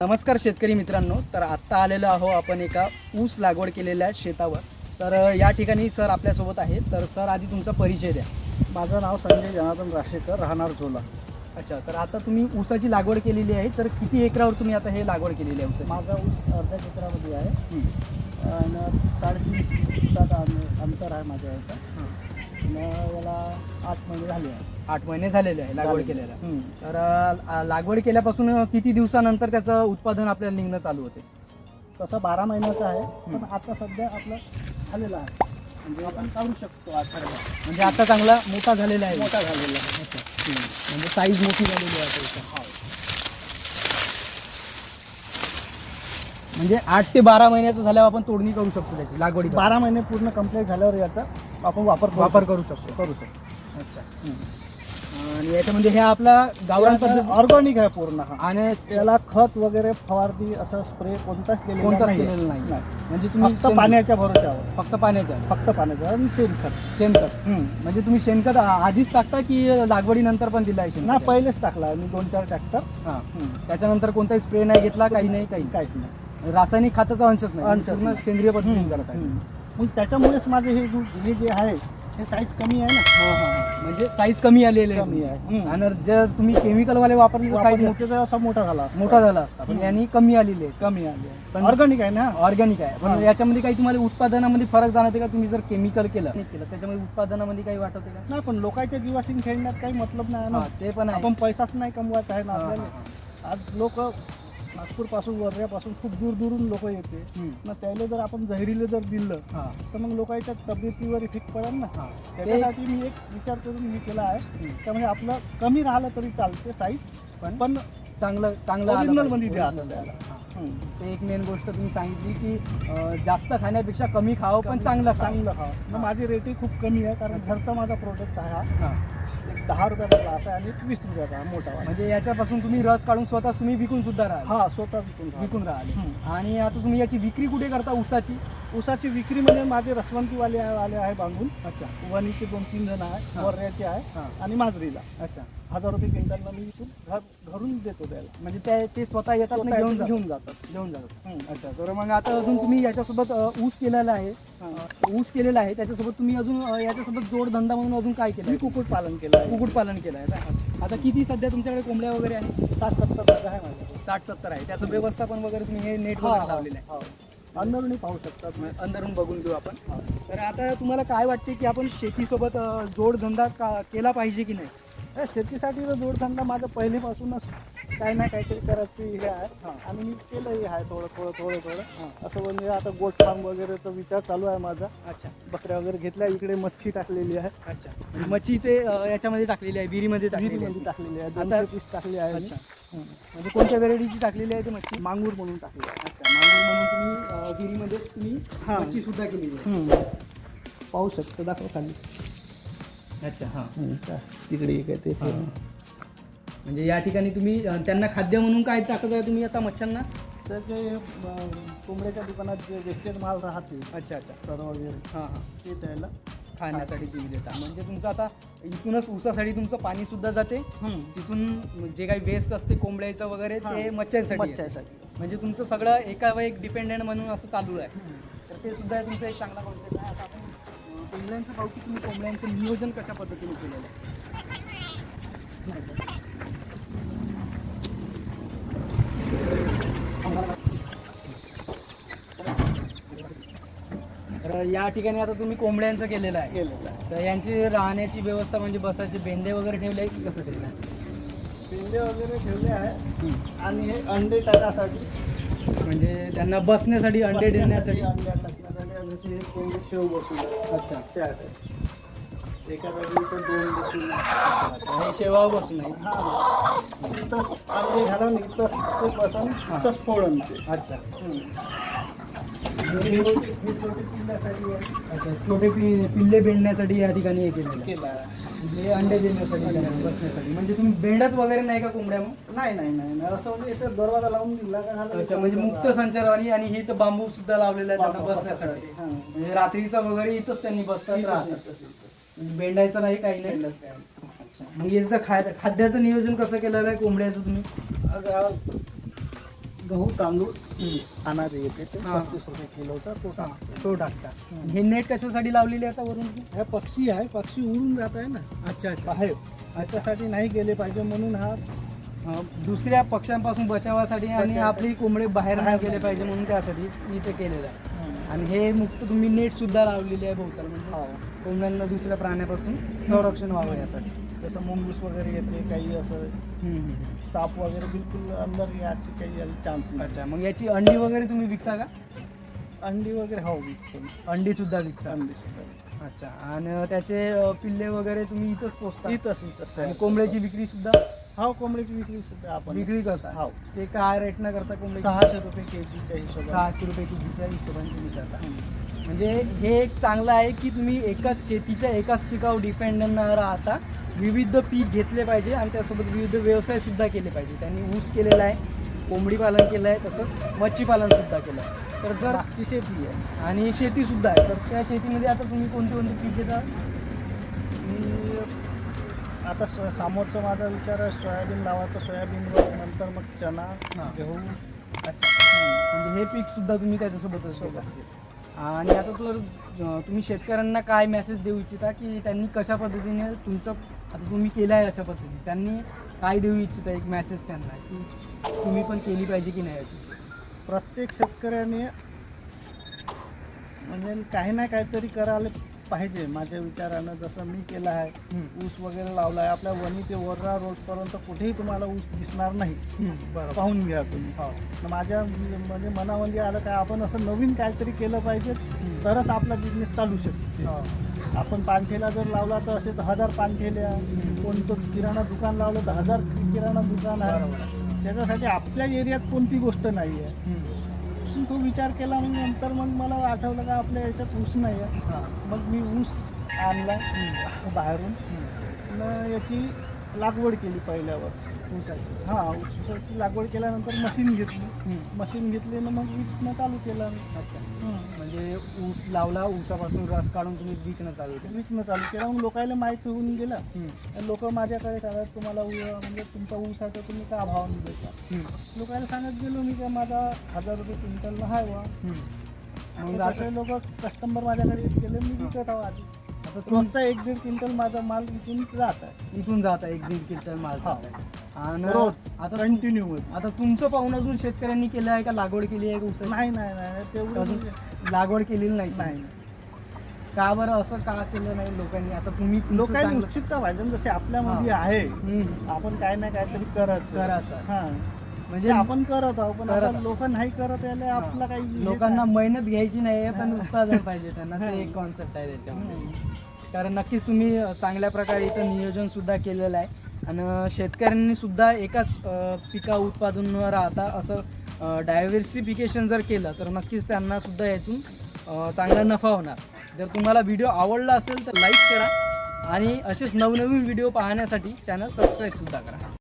नमस्कार शेतकरी मित्रांनो, तर आत्ता आलेलो आहो आपण एका ऊस लागवड केलेल्या शेतावर. तर या ठिकाणी सर आपल्यासोबत आहेत. तर सर आधी तुमचा परिचय द्या. माझं नाव संजय जनार्दन राशेकर, राहणार झोला. अच्छा, तर आता तुम्ही ऊसाची लागवड केलेली आहे, तर किती एकरावर तुम्ही आता हे लागवड केलेली आहे ऊस? माझा ऊस अर्ध्या एकरामध्ये आहे आणि 3.5 फुटाचा अंतर आहे माझ्या याचं. याला 8 महिने झाले आहे. 8 महिने झालेले आहे लागवड केलेला. तर लागवड केल्यापासून किती दिवसानंतर त्याचं उत्पादन आपल्याला निघणं चालू होते? तसं 12 महिन्याचं आहे, पण आता सध्या आपलं झालेलं आहे, म्हणजे आपण काढू शकतो आठवड्याला. म्हणजे आता चांगला मोठा झालेला आहे. मोठा झालेला आहे. म्हणजे साईज मोठी झालेली आहे त्याची. म्हणजे 8 ते 12 महिन्याचं झाल्यावर आपण तोडणी करू शकतो त्याची लागवडी. 12 महिने पूर्ण कंप्लीट झाल्यावर याचा आपण वापर करू शकतो. अच्छा. आणि याच्यामध्ये हे आपला गावरान पद्धत ऑर्गॅनिक आहे पूर्ण. आणि याला खत वगैरे फवारणी असं स्प्रे कोणताच केलेला नाही. म्हणजे तुम्ही फक्त पाण्याच्या भरोश्यावर, फक्त पाण्याचं आणि शेणखत. म्हणजे तुम्ही शेणखत आधीच टाकता की लागवडीनंतर पण दिला आहे? ना पहिलेच टाकला मी 2-4 ट्रॅक्टर. त्याच्यानंतर कोणताही स्प्रे नाही घेतला, काही काहीच नाही. रासायनिक खताचा अंशच नाही, पूर्ण सेंद्रिय पद्धतीने करत आहे. मग त्याच्यामुळेच माझे हे जे आहे हे साईज कमी आहे ना. म्हणजे साईज कमी आलेली आहे. आणि जर तुम्ही केमिकलवाले वापरले तर साईज असा मोठा झाला असता, पण यांनी कमी आलेली आहे. पण ऑर्गॅनिक आहे ना. ऑर्गॅनिक आहे. पण याच्यामध्ये काही तुम्हाला उत्पादनामध्ये फरक जाणवते का? तुम्ही जर केमिकल केलं त्याच्यामध्ये उत्पादनामध्ये काही वाटते का? नाही, पण लोकांच्या जीवाशी खेळण्यात काही मतलब नाही ना. ते पण आहे. आपण पैसाच नाही कमवायचा आहे ना आपल्याला. आज लोक नागपूरपासून, वर्ध्यापासून खूप दूरून लोक येते ना. त्याला जर आपण जहिरीला जर दिलं तर मग लोकांच्या तब्येतीवर इफेक्ट पडेल ना. त्याच्यासाठी मी एक विचार करून हे केला आहे. त्यामुळे आपलं कमी राहिलं तरी चालते साईज, पण चांगलं ओरिजिनलमध्ये द्या आपल्याला. ते एक मेन गोष्ट तुम्ही सांगितली की जास्त खाण्यापेक्षा कमी खावं, पण चांगलं खावं. माझी रेटिंग खूप कमी आहे, कारण घरचा माझा प्रोडक्ट आहे हा. एक 10 रुपयाचा ग्लास आहे आणि 20 रुपयाचा मोठा. म्हणजे याच्यापासून तुम्ही रस काढून स्वतः तुम्ही विकून सुद्धा राहा. स्वतः विकून राहिले. आणि आता तुम्ही याची विक्री कुठे करता ऊसाची विक्री म्हणजे माझे रसवंतीवाले आले आहे बांधून. अच्छा. वणीचे 2-3 जण आहे, वर्ध्याचे आहे आणि माजरीला. अच्छा. 1000 रुपये क्विंटलला मी विकून घरून देतो त्याला. म्हणजे ते स्वतः येतात, घेऊन जातात. अच्छा. तर मग आता अजून तुम्ही याच्यासोबत ऊस केलेला आहे, त्याच्यासोबत तुम्ही अजून याच्यासोबत जोडधंदा म्हणून अजून काय केलं? कुक्कुटपालन केलं आहे. कुक्कुटपालन केलं आहे. आता किती सध्या तुमच्याकडे कोंबड्या वगैरे आहे? 60-70 आहे माझ्याकडे. 60-70 आहे. त्याचं व्यवस्थापन वगैरे तुम्ही हे नेट वगैरे लावलेलं आहे? अंदरूनही पाहू शकतात. अंदरून बघून घेऊ आपण. तर आता तुम्हाला काय वाटते की आपण शेतीसोबत जोडधंदा केला पाहिजे की नाही? शेतीसाठी तर जोडधंदा माझं पहिलेपासूनच काही ना काहीतरी करायची हे आहे आणि मी केलंही आहे थोडं. असं म्हणजे आता गोट फार्म वगैरेचा विचार चालू आहे माझा. अच्छा. बकऱ्या वगैरे घेतल्या, इकडे मच्छी टाकलेली आहे. अच्छा. मच्छी ते याच्यामध्ये टाकलेली आहे, विहिरीमध्ये टाकलेली आहे. 200 पीस टाकली आहे. अच्छा. म्हणजे कोणत्या व्हेरायटीची टाकलेली आहे ती मच्छी? मांगूर म्हणून टाकली आहे. अच्छा. मांगूर म्हणून तुम्ही विहिरीमध्येच तुम्ही मच्छी सुद्धा केलेली आहे. पाहू शकतो, दाखव खाली. अच्छा. तिकडे एक आहे ते. म्हणजे या ठिकाणी तुम्ही त्यांना खाद्य म्हणून काय टाकत आहे तुम्ही आता मच्छ्यांना? तर ते कोंबड्याच्या दुकानात जे वेस्टेड माल राहते. अच्छा. सर वगैरे ते त्याला खाण्यासाठी तुम्ही देता. म्हणजे तुमचं आता इथूनच ऊसासाठी तुमचं पाणी सुद्धा जाते. तिथून जे काही वेस्ट असते कोंबड्याचं वगैरे ते मच्छ्यांसाठी. म्हणजे तुमचं सगळं एकावर एक डिपेंडेंट म्हणून असं चालू आहे. तर ते सुद्धा तुमचं एक चांगला कॉन्सेप्ट आहे. आता आपण कोंबड्यांचं पाहू की तुम्ही कोंबड्यांचं नियोजन कशा पद्धतीने केलेलं आहे. तर या ठिकाणी आता तुम्ही कोंबड्यांचं केलेलं आहे. तर यांची राहण्याची व्यवस्था म्हणजे बसायचे बेंदे वगैरे ठेवले आहे की कसं केलं आहे? पेंडे वगैरे ठेवले आहे आणि हे अंडे टाकण्यासाठी, म्हणजे त्यांना बसण्यासाठी, अंडे देण्यासाठी. अंडे टाकण्यासाठी आणि हे कोंबडे शेव बसून. अच्छा. त्या एका जागी इथं 2 बसून. हे शेवा बसून आहे. इथंच अंडे घालून इथंच ते बसून इथंच फोडून. अच्छा. छोटे पिल्ले बेंडण्यासाठी या ठिकाणी हे केलं आहे. म्हणजे अंडे देण्यासाठी, बसण्यासाठी. म्हणजे तुम्ही बेंडत वगैरे नाही का कोंबड्या? मग नाही असं म्हणजे इथं दरवाजा लावून दिला का झालं. अच्छा. म्हणजे मुक्त संचारवाणी. आणि हे तर बांबू सुद्धा लावलेला आहे त्यांना बसण्यासाठी. म्हणजे रात्रीचा वगैरे इथंच त्यांनी बसतात, राहतात. बेंडायचं नाही, काही नाही. अच्छा. मग याचं खाद्याचं नियोजन कसं केलेलं आहे कोंबड्याचं तुम्ही? गहू तांदूळ अनादे येते ते हा. 35 रुपये किलोचा तो टाकतो. तो टाकता. हे नेट कशासाठी लावलेली आहे आता वरून? हा पक्षी आहे, पक्षी उडून जात आहे ना अच्छा अच्छा. बाहेर, त्याच्यासाठी नाही गेले पाहिजे म्हणून हा दुसऱ्या पक्ष्यांपासून बचावासाठी आणि बचावासाठी. आपली कोंबडे बाहेर नाही गेले पाहिजे म्हणून त्यासाठी इथे केलेलं आहे. आणि हे मुक्त तुम्ही नेट सुद्धा लावलेली आहे भोवताल, म्हणजे कोंबड्यांना दुसऱ्या प्राण्यापासून संरक्षण व्हावं यासाठी. जसं मुंगूस वगैरे येते, काही असं साप वगैरे बिलकुल अंदर याची काही चान्स नाही. अच्छा, मग याची अंडी वगैरे तुम्ही विकता का? अंडी वगैरे हो विकतो, अंडी सुद्धा विकता? अंडी सुद्धा अच्छा. आणि त्याचे पिल्ले वगैरे तुम्ही इथंच पोचता? इथंच आणि कोंबड्याची विक्री सुद्धा? हो, कोंबडीची विक्री सुद्धा आपण विक्री करता? हो. ते काय रेटनं करता कोंबडी? 600 रुपये केजीच्या हिशोबाने. 600 रुपये केजीच्या हिशोबाने तुम्ही करता. म्हणजे हे एक चांगलं आहे की तुम्ही एकाच शेतीच्या एकाच पिकावर डिपेंडंट न राहता विविध पीक घेतले पाहिजे आणि त्यासोबत विविध व्यवसाय सुद्धा केले पाहिजे. त्यांनी ऊस केलेला आहे, कोंबडी पालन केलं आहे, तसंच मच्छी पालन सुद्धा केलं आहे. तर जर मागची शेती आहे आणि शेती सुद्धा आहे, तर त्या शेतीमध्ये आता तुम्ही कोणते कोणते पीक घेता? मी आता समोरचा माझा विचार आहे सोयाबीन लावायचं, सोयाबीनवर नंतर मग चना, गहू. अच्छा. म्हणजे हे पीक सुद्धा तुम्ही त्याच्यासोबतच घेता. आणि आता तर तुम्ही शेतकऱ्यांना काय मेसेज देऊ इच्छिता की त्यांनी कशा पद्धतीने तुमचं आता तुम्ही केलं आहे अशा पद्धतीने त्यांनी काय देऊ इच्छिता एक मेसेज त्यांना की तुम्ही पण केली पाहिजे की नाही याची? प्रत्येक शेतकऱ्याने म्हणजे काही ना काहीतरी करायला पाहिजे माझ्या विचारानं. जसं मी केलं आहे, ऊस वगैरे लावला आहे. आपल्या वणी ते वर्रा रोडपर्यंत कुठेही तुम्हाला ऊस दिसणार नाही, बरोबर. पाहून घ्या तुम्ही. हो. माझ्या म्हणजे मनामध्ये आलं काय आपण असं नवीन काहीतरी केलं पाहिजे, तरच आपला बिझनेस चालू शकते. आपण पानठेला जर लावला तर असे 1000 पानठेल्या, कोणतं किराणा दुकान लावलं 1000 किराणा दुकान आहे. त्याच्यासाठी आपल्या एरियात कोणती गोष्ट नाही आहे. तो विचार केला, मग नंतर मग मला आठवलं का आपल्या याच्यात ऊस नाही आहे. मग मी ऊस आणला बाहेरून, मग याची लागवड केली पहिल्या वर्षी ऊसाची. ऊसाची लागवड केल्यानंतर मशीन घेतली ना मग विकणं चालू केलं. अच्छा. म्हणजे ऊस लावला, ऊसापासून रस काढून तुम्ही विकणं चालू केलं. मग लोकांना माहीत होऊन गेलं. लोक माझ्याकडे सांगत तुम्हाला म्हणजे तुमचा ऊस आहे तर तुम्ही काय भावाने देता. लोकांना सांगत गेलो मी काय माझा 1000 रुपये क्विंटल आहे वा. मग असे लोक कस्टमर माझ्याकडे येत गेले, मी विकत आहो. आधी आता तुमचा 1-1.5 क्विंटल माझा माल इथून जात आहे. इथून जात आहे 1-1.5 क्विंटल माल जात आहे. आणि रोज आता कंटिन्यू. आता तुमचं पाहून अजून शेतकऱ्यांनी केलं आहे का? लागवड केली आहे का ऊसाची? नाही तेवढं अजून लागवड केलेली नाही. नाही. का बरं असं का केलं नाही लोकांनी? आता तुम्ही तुमचं लोकांनी चांगलं- उत्सुकता पाहिजे ना, जसे आपल्यामध्ये आहे. आपण काय ना काहीतरी करायचं. म्हणजे आपण करत आहोत, पण आता लोक नाही करत यायला आपला काही लोकांना मेहनत घ्यायची नाही आहे, पण उत्पादन पाहिजे त्यांना. ते एक कॉन्सेप्ट आहे त्याच्यामध्ये. कारण नक्कीच तुम्ही चांगल्या प्रकारे इथं नियोजन सुद्धा केलेलं आहे आणि शेतकऱ्यांनी सुद्धा एकाच पिका उत्पादन न राहता असं डायव्हर्सिफिकेशन जर केलं तर नक्कीच त्यांना सुद्धा यातून चांगला नफा होणार. जर तुम्हाला व्हिडिओ आवडला असेल तर लाईक करा आणि असेच नवनवीन व्हिडिओ पाहण्यासाठी चॅनल सबस्क्राईब सुद्धा करा.